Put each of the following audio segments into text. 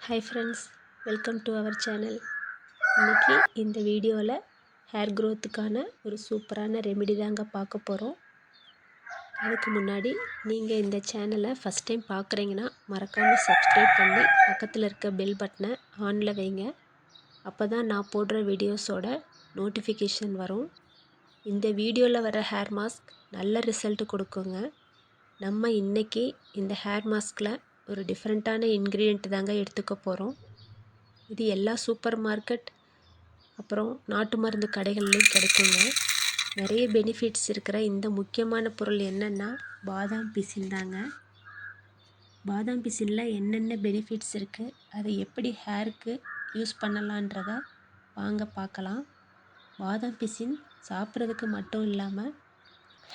Hi friends, welcome to our channel. இன்றைக்கி இந்த வீடியோவில் ஹேர் க்ரோத்துக்கான ஒரு சூப்பரான ரெமெடி தாங்க பார்க்க போகிறோம். அதுக்கு முன்னாடி நீங்கள் இந்த சேனலை ஃபஸ்ட் டைம் பார்க்குறீங்கன்னா மறக்காமல் சப்ஸ்கிரைப் பண்ணி பக்கத்தில் இருக்க பெல் பட்டனை ஆனில் வைங்க. அப்போ தான் நான் போடுற வீடியோஸோட நோட்டிஃபிகேஷன் வரும். இந்த வீடியோவில் வர ஹேர் மாஸ்க் நல்ல ரிசல்ட் கொடுக்குங்க. நம்ம இன்றைக்கி இந்த ஹேர் மாஸ்கில் ஒரு டிஃப்ரெண்ட்டான இன்க்ரீடியண்ட் தாங்க எடுத்துக்க போகிறோம். இது எல்லா சூப்பர் மார்க்கெட் அப்புறம் நாட்டு மருந்து கடைகள்லேயும் கிடைக்குங்க. நிறைய பெனிஃபிட்ஸ் இருக்கிற இந்த முக்கியமான பொருள் என்னென்னா பாதாம் பிசின் தாங்க. பாதாம் பிசினில் என்னென்ன பெனிஃபிட்ஸ் இருக்குது, அதை எப்படி ஹேருக்கு யூஸ் பண்ணலான்றத வாங்க பார்க்கலாம். பாதாம் பிசின் சாப்பிட்றதுக்கு மட்டும் இல்லாமல்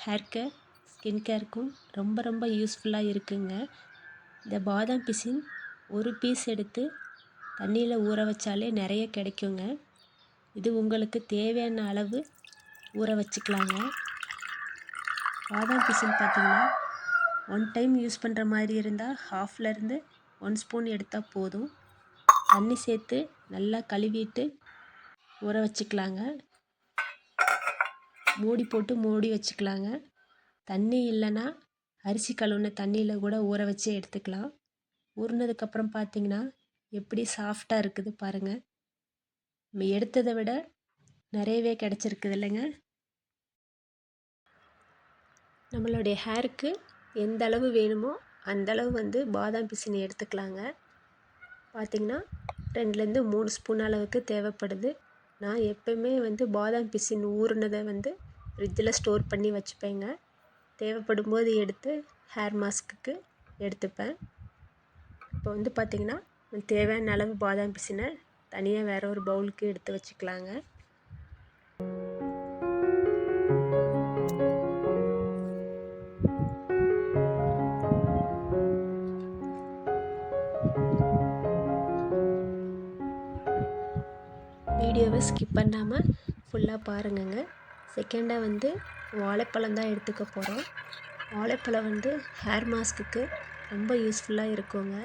ஹேர் கேர், ஸ்கின் கேருக்கும் ரொம்ப யூஸ்ஃபுல்லாக இருக்குங்க. இந்த பாதாம் பிசின் ஒரு பீஸ் எடுத்து தண்ணியில் ஊற வச்சாலே நிறைய கிடைக்குங்க. இது உங்களுக்கு தேவையான அளவு ஊற வச்சுக்கலாங்க. பாதாம் பிசின் பார்த்திங்கன்னா 1 டைம் யூஸ் பண்ணுற மாதிரி இருந்தால் ஹாஃப்லேருந்து 1 ஸ்பூன் எடுத்தால் போதும். தண்ணி சேர்த்து நல்லா கழுவிட்டு ஊற வச்சுக்கலாங்க. மூடி போட்டு மூடி வச்சுக்கலாங்க. தண்ணி இல்லைன்னா அரிசி கழுவுன தண்ணியில் கூட ஊற வச்சு எடுத்துக்கலாம். ஊறினதுக்கப்புறம் பார்த்திங்கன்னா எப்படி சாஃப்டாக இருக்குது பாருங்கள். நம்ம எடுத்ததை விட நிறையவே கிடச்சிருக்குது இல்லைங்க. நம்மளுடைய ஹேருக்கு எந்த அளவு வேணுமோ அந்தளவு பாதாம் பிசின் எடுத்துக்கலாங்க. பார்த்திங்கன்னா 2லேருந்து 3 ஸ்பூன் அளவுக்கு தேவைப்படுது. நான் எப்போயுமே பாதாம் பிசின் ஊறினதை ஃப்ரிட்ஜில் ஸ்டோர் பண்ணி வச்சுப்பேங்க. தேவைப்படும் போது எடுத்து ஹேர் மாஸ்க்குக்கு எடுத்துப்பேன். இப்போ பார்த்திங்கன்னா தேவையான அளவு பாதாம் பிசினை தனியாக வேறு ஒரு பவுலுக்கு எடுத்து வச்சுக்கலாங்க. வீடியோவை ஸ்கிப் பண்ணாமல் ஃபுல்லாக பாருங்கங்க. செகண்டாக வாழைப்பழம் தான் எடுத்துக்க போகிறோம். வாழைப்பழம் ஹேர் மாஸ்க்குக்கு ரொம்ப யூஸ்ஃபுல்லாக இருக்குங்க.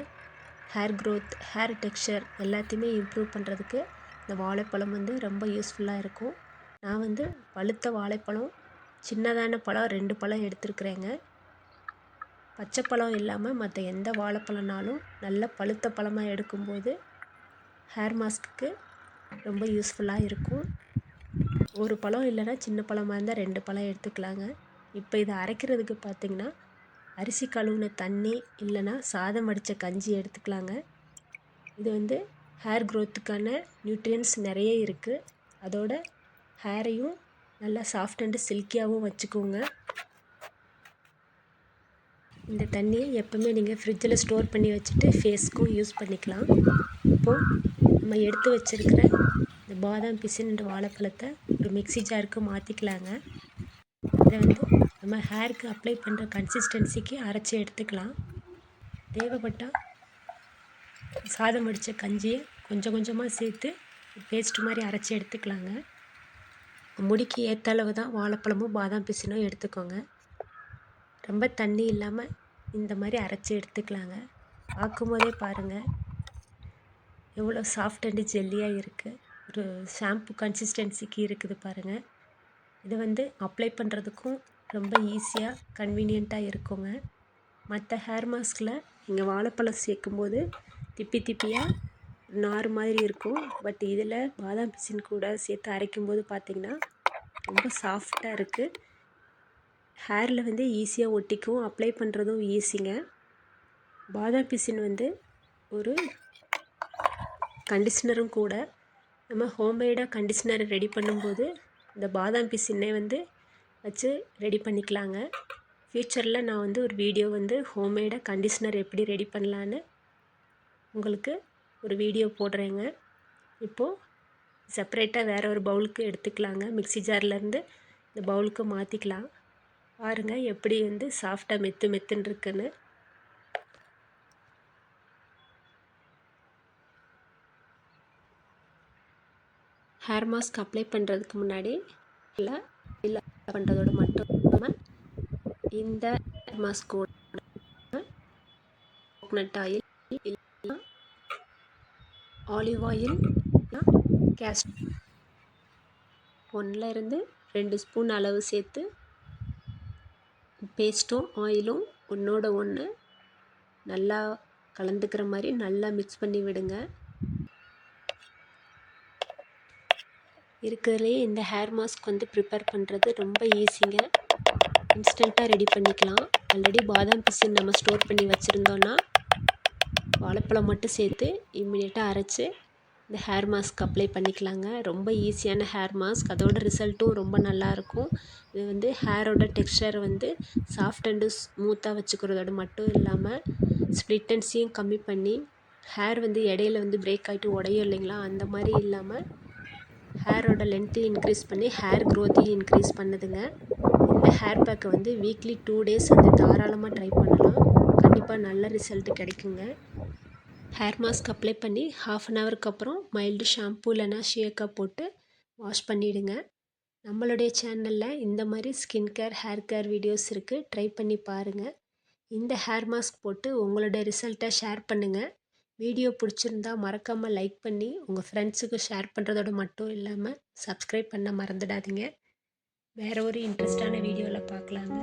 ஹேர் க்ரோத், ஹேர் டெக்ஸ்சர் எல்லாத்தையுமே இம்ப்ரூவ் பண்ணுறதுக்கு இந்த வாழைப்பழம் ரொம்ப யூஸ்ஃபுல்லாக இருக்கும். நான் பழுத்த வாழைப்பழம், சின்னதான பழம் 2 பழம் எடுத்துருக்குறேங்க. பச்சை பழம் இல்லாமல் மற்ற எந்த வாழைப்பழம்னாலும் நல்ல பழுத்த பழமாக எடுக்கும்போது ஹேர் மாஸ்க்குக்கு ரொம்ப யூஸ்ஃபுல்லாக இருக்கும். ஒரு பழம் இல்லைன்னா சின்ன பழமாக இருந்தால் 2 பழம் எடுத்துக்கலாங்க. இப்போ இதை அரைக்கிறதுக்கு பார்த்திங்கன்னா அரிசி கழுவுன தண்ணி இல்லைன்னா சாதம் வடித்த கஞ்சி எடுத்துக்கலாங்க. இது ஹேர் க்ரோத்துக்கான நியூட்ரியன்ஸ் நிறைய இருக்குது. அதோட ஹேரையும் நல்லா சாஃப்ட் அண்ட் சில்கியாகவும் வச்சுக்கோங்க. இந்த தண்ணியை எப்போவுமே நீங்கள் ஃப்ரிட்ஜில் ஸ்டோர் பண்ணி வச்சுட்டு ஃபேஸ்க்கும் யூஸ் பண்ணிக்கலாம். இப்போது நம்ம எடுத்து வச்சுருக்கிற இந்த பாதாம் பிசின் வாழைப்பழத்தை ஒரு மிக்ஸி ஜாருக்கு மாற்றிக்கலாங்க. இதை நம்ம ஹேருக்கு அப்ளை பண்ணுற கன்சிஸ்டன்சிக்கு அரைச்சி எடுத்துக்கலாம். தேவைப்பட்டால் சாதம் வடித்த கஞ்சியை கொஞ்சமாக சேர்த்து பேஸ்ட் மாதிரி அரைச்சி எடுத்துக்கலாங்க. முடிக்கு ஏற்ற அளவு தான் வாழைப்பழமும் பாதாம் பிசினும் எடுத்துக்கோங்க. ரொம்ப தண்ணி இல்லாமல் இந்த மாதிரி அரைச்சி எடுத்துக்கலாங்க. பார்க்கும்போதே பாருங்கள் எவ்வளோ சாஃப்ட் அண்ட் ஜெல்லியாக இருக்குது. ஒரு ஷாம்பு கன்சிஸ்டன்சிக்கு இருக்குது பாருங்கள். இதை அப்ளை பண்ணுறதுக்கும் ரொம்ப ஈஸியாக கன்வீனியண்ட்டாக இருக்குங்க. மற்ற ஹேர் மாஸ்கில் நீங்கள் வாழைப்பழம் சேர்க்கும்போது திப்பியாக நார் மாதிரி இருக்கும். பட் இதில் பாதாம் பிசின் கூட சேர்த்து அரைக்கும்போது பார்த்திங்கன்னா ரொம்ப சாஃப்டாக இருக்குது. ஹேரில் ஈஸியாக ஒட்டிக்கும், அப்ளை பண்ணுறதும் ஈஸிங்க. பாதாம் பிசின் ஒரு கண்டிஷ்னரும் கூட. நம்ம ஹோம்மேடாக கண்டிஷ்னர் ரெடி பண்ணும்போது இந்த பாதாம் பிசினை வச்சு ரெடி பண்ணிக்கலாங்க. ஃப்யூச்சரில் நான் ஒரு வீடியோ ஹோம்மேடாக கண்டிஷ்னர் எப்படி ரெடி பண்ணலான்னு உங்களுக்கு ஒரு வீடியோ போடுறேங்க. இப்போது செப்பரேட்டாக வேறு ஒரு பவுலுக்கு எடுத்துக்கலாங்க. மிக்ஸி ஜார்லேருந்து இந்த பவுலுக்கு மாற்றிக்கலாம். பாருங்கள் எப்படி சாஃப்டாக மெத்துன்னு இருக்குன்னு. ஹேர் மாஸ்க் அப்ளை பண்ணுறதுக்கு முன்னாடி இல்லை பண்ணுறதோடு மட்டும் இல்லாமல் இந்த ஹேர் மாஸ்கோட கோகனட் ஆயில் இல்லைன்னா ஆலிவ் ஆயில், கேஸ் 1லேருந்து 2 ஸ்பூன் அளவு சேர்த்து பேஸ்ட்டும் ஆயிலும் ஒன்றோட ஒன்று நல்லா கலந்துக்கிற மாதிரி நல்லா மிக்ஸ் பண்ணி விடுங்க. இருக்கிறதுலேயே இந்த ஹேர் மாஸ்க் வந்து ப்ரிப்பேர் பண்ணுறது ரொம்ப ஈஸிங்க. இன்ஸ்டண்ட்டாக ரெடி பண்ணிக்கலாம். ஆல்ரெடி பாதாம் பிசின் நம்ம ஸ்டோர் பண்ணி வச்சுருந்தோன்னா வாழைப்பழம் மட்டும் சேர்த்து இம்மிடியட்டாக அரைச்சி இந்த ஹேர் மாஸ்க் அப்ளை பண்ணிக்கலாங்க. ரொம்ப ஈஸியான ஹேர் மாஸ்க், அதோட ரிசல்ட்டும் ரொம்ப நல்லாயிருக்கும். இது வந்து ஹேரோட டெக்ஸ்சர் வந்து சாஃப்ட் அண்டு ஸ்மூத்தாக வச்சுக்கிறதோடு மட்டும் இல்லாமல் ஸ்ப்ளிட்டன்ஸையும் கம்மி பண்ணி ஹேர் வந்து இடையில வந்து பிரேக் ஆகிட்டு உடையும் இல்லைங்களா, அந்த மாதிரி இல்லாமல் ஹேரோட லென்த்தையும் இன்க்ரீஸ் பண்ணி ஹேர் க்ரோத்தையும் இன்க்ரீஸ் பண்ணுதுங்க. இந்த ஹேர் பேக்கை வந்து வீக்லி 2 டேஸ் வந்து தாராளமாக ட்ரை பண்ணலாம். கண்டிப்பாக நல்ல ரிசல்ட் கிடைக்குங்க. ஹேர் மாஸ்க் அப்ளை பண்ணி 1/2 அன் ஹவருக்கு அப்புறம் மைல்டு ஷாம்பூ இல்லைனா ஷியக்கா போட்டு வாஷ் பண்ணிவிடுங்க. நம்மளுடைய சேனலில் இந்த மாதிரி skin care, hair care videos இருக்குது, ட்ரை பண்ணி பாருங்கள். இந்த ஹேர் மாஸ்க் போட்டு உங்களோட ரிசல்ட்டை ஷேர் பண்ணுங்கள். வீடியோ பிடிச்சிருந்தா மறக்காமல் லைக் பண்ணி உங்கள் ஃப்ரெண்ட்ஸுக்கு ஷேர் பண்ணுறதோடு மட்டும் இல்லாமல் சப்ஸ்கிரைப் பண்ண மறந்துடாதீங்க. வேறு ஒரு இன்ட்ரெஸ்டான வீடியோவில் பார்க்கலாங்க.